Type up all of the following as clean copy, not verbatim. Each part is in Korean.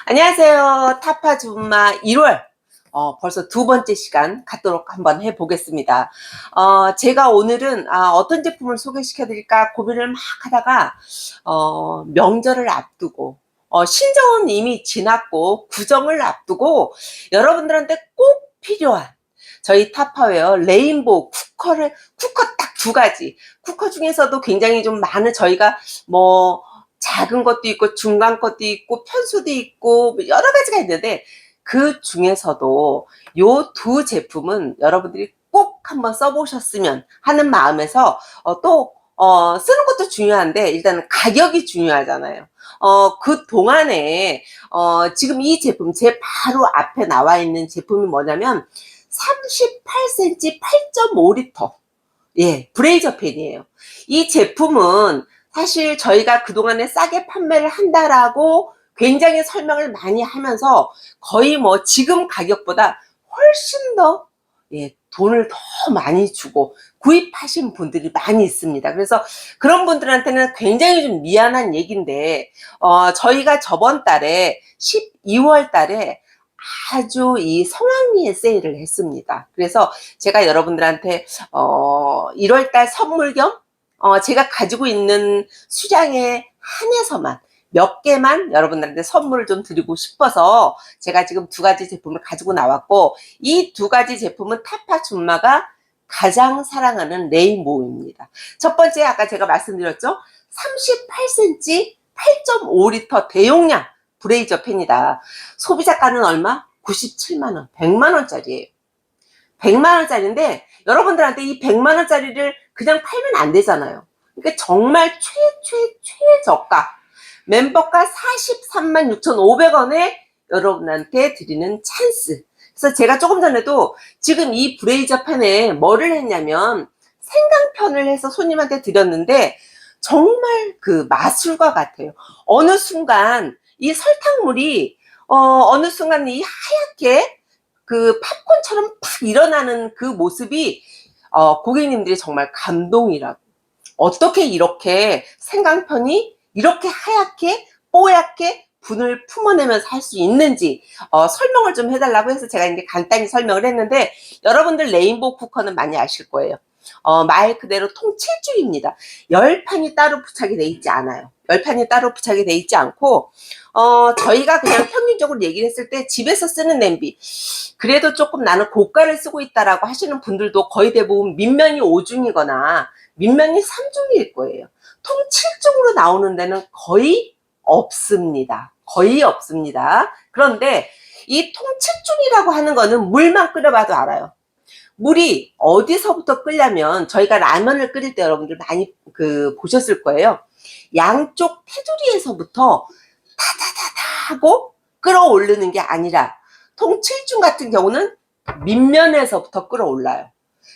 안녕하세요. 타파 줌마 1월 벌써 두 번째 시간 갖도록 한번 해보겠습니다. 제가 오늘은 어떤 제품을 소개시켜 드릴까 고민을 막 하다가 명절을 앞두고 신정은 이미 지났고 구정을 앞두고 여러분들한테 꼭 필요한 저희 타파웨어 레인보우 쿠커 딱 두 가지, 쿠커 중에서도 굉장히 좀 많은, 저희가 뭐 작은 것도 있고 중간 것도 있고 편수도 있고 여러 가지가 있는데, 그 중에서도 요 두 제품은 여러분들이 꼭 한번 써보셨으면 하는 마음에서 쓰는 것도 중요한데 일단은 가격이 중요하잖아요. 그 동안에 지금 이 제품, 제 바로 앞에 나와 있는 제품이 뭐냐면 38cm 8.5리터 브레이저 팬이에요. 이 제품은 사실 저희가 그동안에 싸게 판매를 한다라고 굉장히 설명을 많이 하면서 거의 뭐 지금 가격보다 훨씬 더 돈을 더 많이 주고 구입하신 분들이 많이 있습니다. 그래서 그런 분들한테는 굉장히 좀 미안한 얘기인데, 저희가 저번 달에 12월 달에 아주 이 성황리에 세일을 했습니다. 그래서 제가 여러분들한테 1월달 선물 겸 제가 가지고 있는 수량에 한해서만 몇 개만 여러분들한테 선물을 좀 드리고 싶어서 제가 지금 두 가지 제품을 가지고 나왔고, 이 두 가지 제품은 타파 줌마가 가장 사랑하는 레인보우입니다. 첫 번째, 아까 제가 말씀드렸죠, 38cm 8.5리터 대용량 브레이저 팬이다. 소비자가는 얼마? 97만원, 100만원짜리예요. 100만원짜리인데 여러분들한테 이 100만원짜리를 그냥 팔면 안 되잖아요. 그러니까 정말 최저가, 멤버가 43만 6,500원에 여러분한테 드리는 찬스. 그래서 제가 조금 전에도 지금 이 브레이저 팬에 뭐를 했냐면 생강편을 해서 손님한테 드렸는데 정말 그 마술과 같아요. 어느 순간 이 설탕물이 어느 순간 이 하얗게 그 팝콘처럼 팍 일어나는 그 모습이 고객님들이 정말 감동이라고, 어떻게 이렇게 생강편이 이렇게 하얗게 뽀얗게 분을 품어내면서 할 수 있는지 설명을 좀 해달라고 해서 제가 이제 간단히 설명을 했는데, 여러분들 레인보우 쿠커는 많이 아실 거예요. 말 그대로 통 7중입니다. 열판이 따로 부착이 돼 있지 않아요. 열판이 따로 부착이 돼 있지 않고, 저희가 그냥 평균적으로 얘기를 했을 때 집에서 쓰는 냄비, 그래도 조금 나는 고가를 쓰고 있다라고 하시는 분들도 거의 대부분 밑면이 5중이거나 밑면이 3중일 거예요. 통 7중으로 나오는 데는 거의 없습니다. 거의 없습니다. 그런데 이 통 7중이라고 하는 거는 물만 끓여봐도 알아요. 물이 어디서부터 끓냐면, 저희가 라면을 끓일 때 여러분들 많이 보셨을 거예요. 양쪽 테두리에서부터 타다다다 하고 끌어올리는 게 아니라 통 7중 같은 경우는 밑면에서부터 끌어올라요.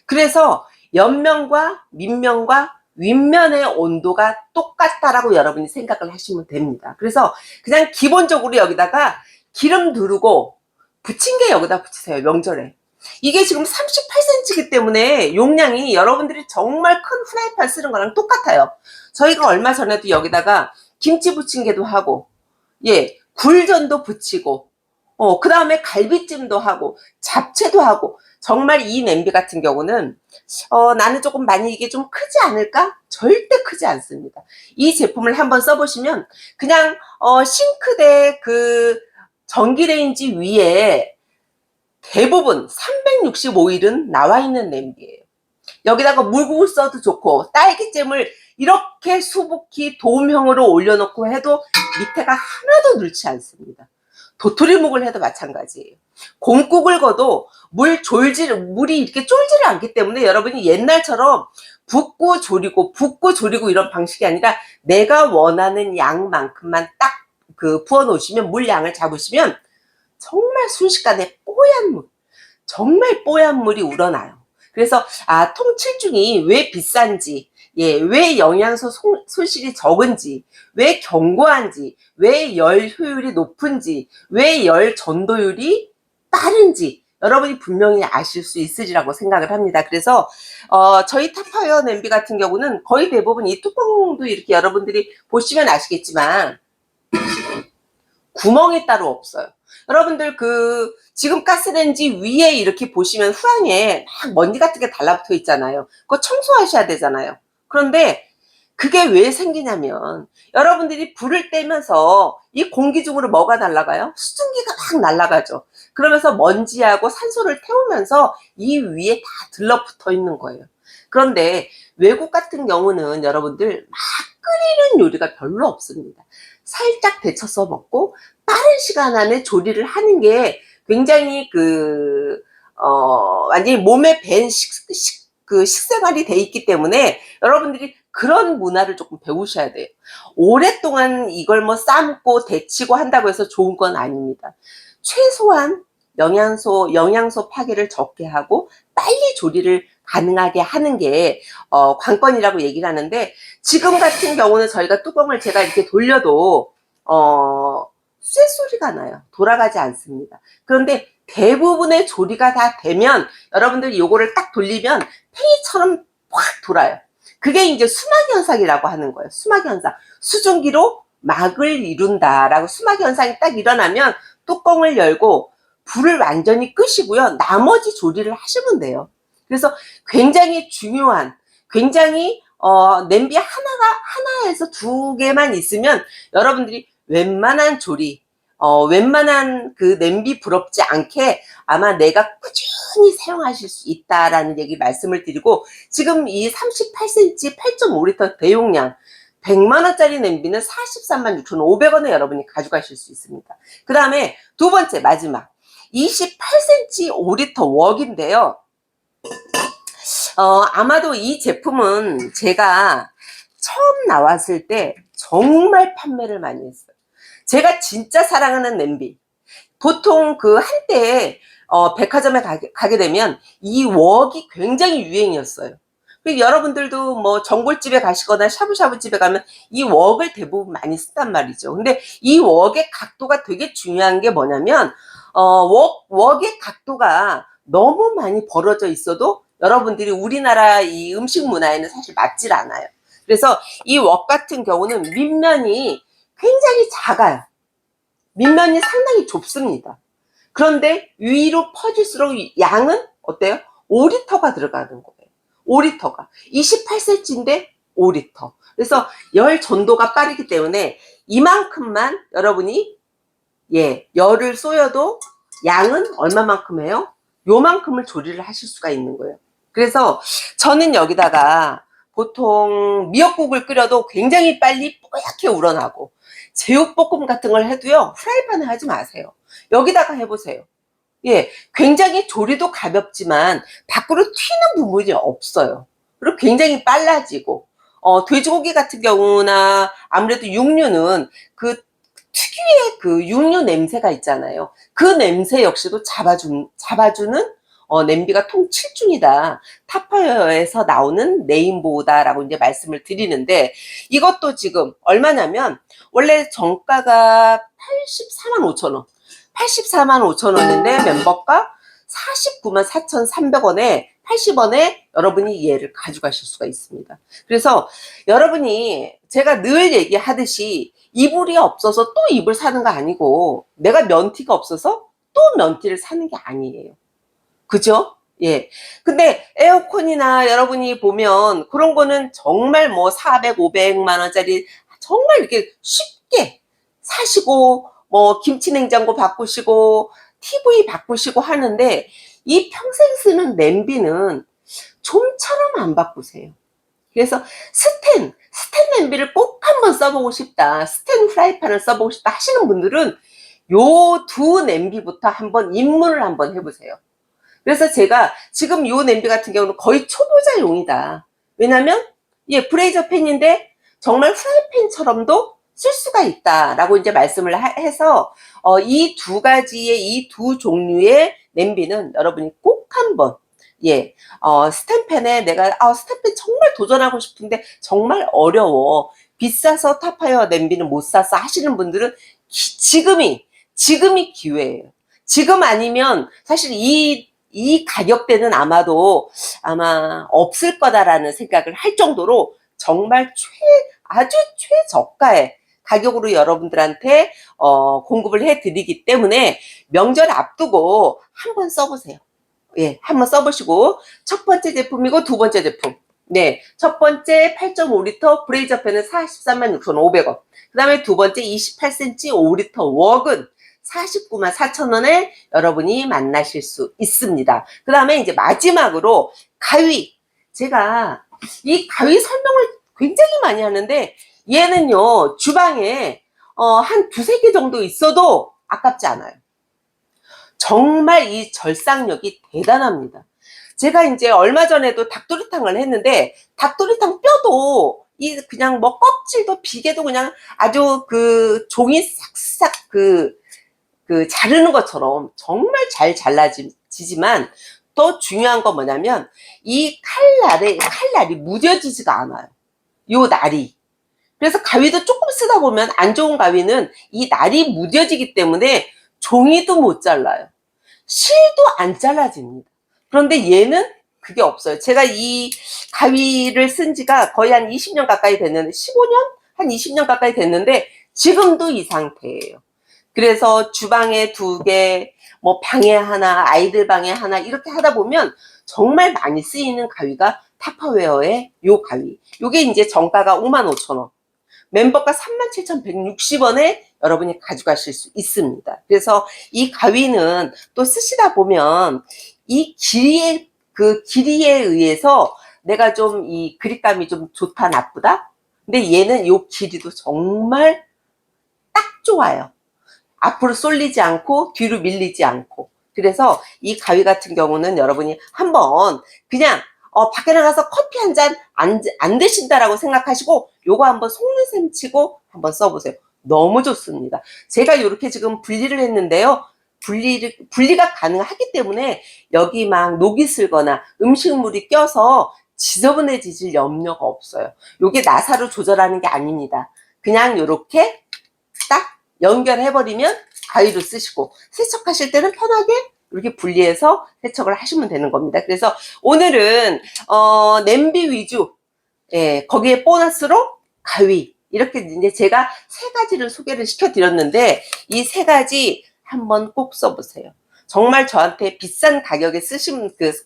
그래서 옆면과 밑면과 윗면의 온도가 똑같다라고 여러분이 생각을 하시면 됩니다. 그래서 그냥 기본적으로 여기다가 기름 두르고 붙인 게 여기다 붙이세요. 명절에. 이게 지금 38cm이기 때문에 용량이 여러분들이 정말 큰 프라이팬 쓰는 거랑 똑같아요. 저희가 얼마 전에도 여기다가 김치 부침개도 하고, 굴전도 부치고, 그 다음에 갈비찜도 하고, 잡채도 하고, 정말 이 냄비 같은 경우는, 나는 조금 많이 이게 좀 크지 않을까? 절대 크지 않습니다. 이 제품을 한번 써보시면, 그냥, 싱크대 전기레인지 위에 대부분 365일은 나와 있는 냄비예요. 여기다가 물국을 써도 좋고, 딸기잼을 이렇게 수북히 도움형으로 올려놓고 해도 밑에가 하나도 넣지 않습니다. 도토리묵을 해도 마찬가지예요. 곰국을 거도 물이 이렇게 쫄지를 않기 때문에 여러분이 옛날처럼 붓고 조리고 이런 방식이 아니라 내가 원하는 양만큼만 딱 부어 놓으시면, 물 양을 잡으시면 정말 순식간에 정말 뽀얀 물이 우러나요. 그래서 통 7중이 왜 비싼지, 왜 영양소 손실이 적은지, 왜 견고한지, 왜 열 효율이 높은지, 왜 열 전도율이 빠른지 여러분이 분명히 아실 수 있으리라고 생각을 합니다. 그래서 저희 타파웨어 냄비 같은 경우는 거의 대부분 이 뚜껑도 이렇게 여러분들이 보시면 아시겠지만 구멍이 따로 없어요. 여러분들 지금 가스레인지 위에 이렇게 보시면 후랑에 막 먼지 같은 게 달라붙어 있잖아요. 그거 청소하셔야 되잖아요. 그런데 그게 왜 생기냐면 여러분들이 불을 떼면서 이 공기 중으로 뭐가 날아가요? 수증기가 막 날아가죠. 그러면서 먼지하고 산소를 태우면서 이 위에 다 들러붙어 있는 거예요. 그런데 외국 같은 경우는 여러분들 막 끓이는 요리가 별로 없습니다. 살짝 데쳐서 먹고 빠른 시간 안에 조리를 하는 게 굉장히 완전히 몸에 밴 식생활이 돼 있기 때문에 여러분들이 그런 문화를 조금 배우셔야 돼요. 오랫동안 이걸 뭐 삶고 데치고 한다고 해서 좋은 건 아닙니다. 최소한 영양소 파괴를 적게 하고 빨리 조리를 가능하게 하는 게 관건이라고 얘기를 하는데, 지금 같은 경우는 저희가 뚜껑을 제가 이렇게 돌려도 쇳소리가 나요. 돌아가지 않습니다. 그런데 대부분의 조리가 다 되면 여러분들이 요거를 딱 돌리면 팽이처럼 확 돌아요. 그게 이제 수막 현상이라고 하는 거예요. 수막 현상. 수증기로 막을 이룬다라고. 수막 현상이 딱 일어나면 뚜껑을 열고 불을 완전히 끄시고요. 나머지 조리를 하시면 돼요. 그래서 굉장히 중요한, 굉장히 냄비 하나에서 2개만 있으면 여러분들이 웬만한 조리, 웬만한 냄비 부럽지 않게 아마 내가 꾸준히 사용하실 수 있다라는 얘기 말씀을 드리고, 지금 이 38cm 8.5L 대용량 100만원짜리 냄비는 43만 6,500원에 여러분이 가져가실 수 있습니다. 그 다음에 두 번째 마지막 28cm 5L 웍인데요. 아마도 이 제품은 제가 처음 나왔을 때 정말 판매를 많이 했어요. 제가 진짜 사랑하는 냄비. 보통 한때 백화점에 가게 되면 이 웍이 굉장히 유행이었어요. 여러분들도 뭐 전골집에 가시거나 샤브샤브집에 가면 이 웍을 대부분 많이 쓴단 말이죠. 근데 이 웍의 각도가 되게 중요한 게 뭐냐면 웍의 각도가 너무 많이 벌어져 있어도 여러분들이 우리나라 이 음식 문화에는 사실 맞질 않아요. 그래서 이 웍 같은 경우는 밑면이 굉장히 작아요. 밑면이 상당히 좁습니다. 그런데 위로 퍼질수록 양은 어때요? 5L가 들어가는 거예요. 5L가 28cm인데 5L. 그래서 열 전도가 빠르기 때문에 이만큼만 여러분이 열을 쏘여도 양은 얼마만큼 해요? 요만큼을 조리를 하실 수가 있는 거예요. 그래서 저는 여기다가 보통 미역국을 끓여도 굉장히 빨리 뽀얗게 우러나고, 제육볶음 같은 걸 해도요, 프라이팬에 하지 마세요. 여기다가 해보세요. 굉장히 조리도 가볍지만 밖으로 튀는 부분이 없어요. 그리고 굉장히 빨라지고, 돼지고기 같은 경우나 아무래도 육류는 특유의 육류 냄새가 있잖아요. 그 냄새 역시도 잡아주는 냄비가 통 7중이다. 타파웨어에서 나오는 레인보우다라고 이제 말씀을 드리는데, 이것도 지금 얼마냐면 원래 정가가 84만 5천원. 84만 5천원인데 멤버가 49만 4,300원에 80원에 여러분이 얘를 가져가실 수가 있습니다. 그래서 여러분이 제가 늘 얘기하듯이 이불이 없어서 또 이불 사는 거 아니고, 내가 면티가 없어서 또 면티를 사는 게 아니에요. 그죠? 근데 에어컨이나 여러분이 보면 그런 거는 정말 뭐 400, 500만 원짜리 정말 이렇게 쉽게 사시고, 뭐 김치냉장고 바꾸시고 TV 바꾸시고 하는데, 이 평생 쓰는 냄비는 좀처럼 안 바꾸세요. 그래서 스텐 냄비를 꼭 한번 써보고 싶다, 스텐 프라이팬을 써보고 싶다 하시는 분들은 요 2 냄비부터 한번 입문을 한번 해보세요. 그래서 제가 지금 요 냄비 같은 경우는 거의 초보자용이다. 왜냐면 브레이저 팬인데 정말 프라이팬처럼도 쓸 수가 있다라고 이제 말씀을 해서 이 2가지의 이 2 종류의 냄비는 여러분이 꼭 한번 스텐팬에 내가 스텐팬 정말 도전하고 싶은데 정말 어려워, 비싸서 타파웨어 냄비는 못 사서 하시는 분들은 지금이 기회예요. 지금 아니면 사실 이 가격대는 아마 없을 거다라는 생각을 할 정도로 정말 아주 최저가에 가격으로 여러분들한테 공급을 해드리기 때문에 명절 앞두고 한번 써보세요. 예, 한번 써보시고 첫 번째 제품이고 두 번째 제품. 네, 첫 번째 8.5리터 브레이저 팬은 436,500원. 그 다음에 두 번째 28cm 5리터 웍은 494,000원에 여러분이 만나실 수 있습니다. 그 다음에 이제 마지막으로 가위. 제가 이 가위 설명을 굉장히 많이 하는데 얘는요, 주방에 한 두세 개 정도 있어도 아깝지 않아요. 정말 이 절삭력이 대단합니다. 제가 이제 얼마 전에도 닭도리탕을 했는데 닭도리탕 뼈도 이 그냥 뭐 껍질도 비계도 그냥 아주 그 종이 싹싹 그 자르는 것처럼 정말 잘 잘라지지만 또 중요한 건 뭐냐면 이 칼날이 무뎌지지가 않아요. 요 날이. 그래서 가위도 조금 쓰다 보면 안 좋은 가위는 이 날이 무뎌지기 때문에 종이도 못 잘라요. 실도 안 잘라집니다. 그런데 얘는 그게 없어요. 제가 이 가위를 쓴 지가 거의 한 20년 가까이 됐는데 15년? 한 20년 가까이 됐는데 지금도 이 상태예요. 그래서 주방에 두 개, 뭐 방에 하나, 아이들 방에 하나 이렇게 하다 보면 정말 많이 쓰이는 가위가 타파웨어의 요 가위. 요게 이제 정가가 55,000원. 멤버가 37,160원에 여러분이 가져가실 수 있습니다. 그래서 이 가위는 또 쓰시다 보면 이 길이에 의해서 내가 좀 이 그립감이 좀 좋다 나쁘다. 근데 얘는 요 길이도 정말 딱 좋아요. 앞으로 쏠리지 않고 뒤로 밀리지 않고. 그래서 이 가위 같은 경우는 여러분이 한번 그냥 밖에 나가서 커피 한 잔 안 드신다라고 생각하시고 요거 한번 속눈썹 치고 한번 써보세요. 너무 좋습니다. 제가 이렇게 지금 분리를 했는데요. 분리가 가능하기 때문에 여기 막 녹이 슬거나 음식물이 껴서 지저분해지질 염려가 없어요. 요게 나사로 조절하는 게 아닙니다. 그냥 요렇게 딱 연결해버리면 가위로 쓰시고 세척하실 때는 편하게 이렇게 분리해서 세척을 하시면 되는 겁니다. 그래서 오늘은 냄비 위주, 예, 거기에 보너스로 가위 이렇게 이제 제가 세 가지를 소개를 시켜드렸는데 이 세 가지 한번 꼭 써보세요. 정말 저한테 비싼 가격에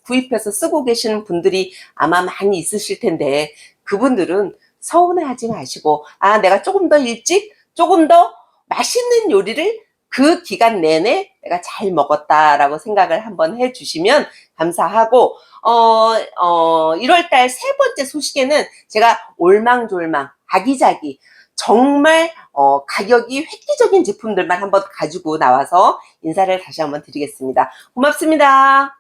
구입해서 쓰고 계시는 분들이 아마 많이 있으실 텐데 그분들은 서운해하지 마시고 내가 조금 더 일찍 조금 더 맛있는 요리를 그 기간 내내 내가 잘 먹었다라고 생각을 한번 해주시면 감사하고 1월달 세 번째 소식에는 제가 올망졸망 아기자기 정말 가격이 획기적인 제품들만 한번 가지고 나와서 인사를 다시 한번 드리겠습니다. 고맙습니다.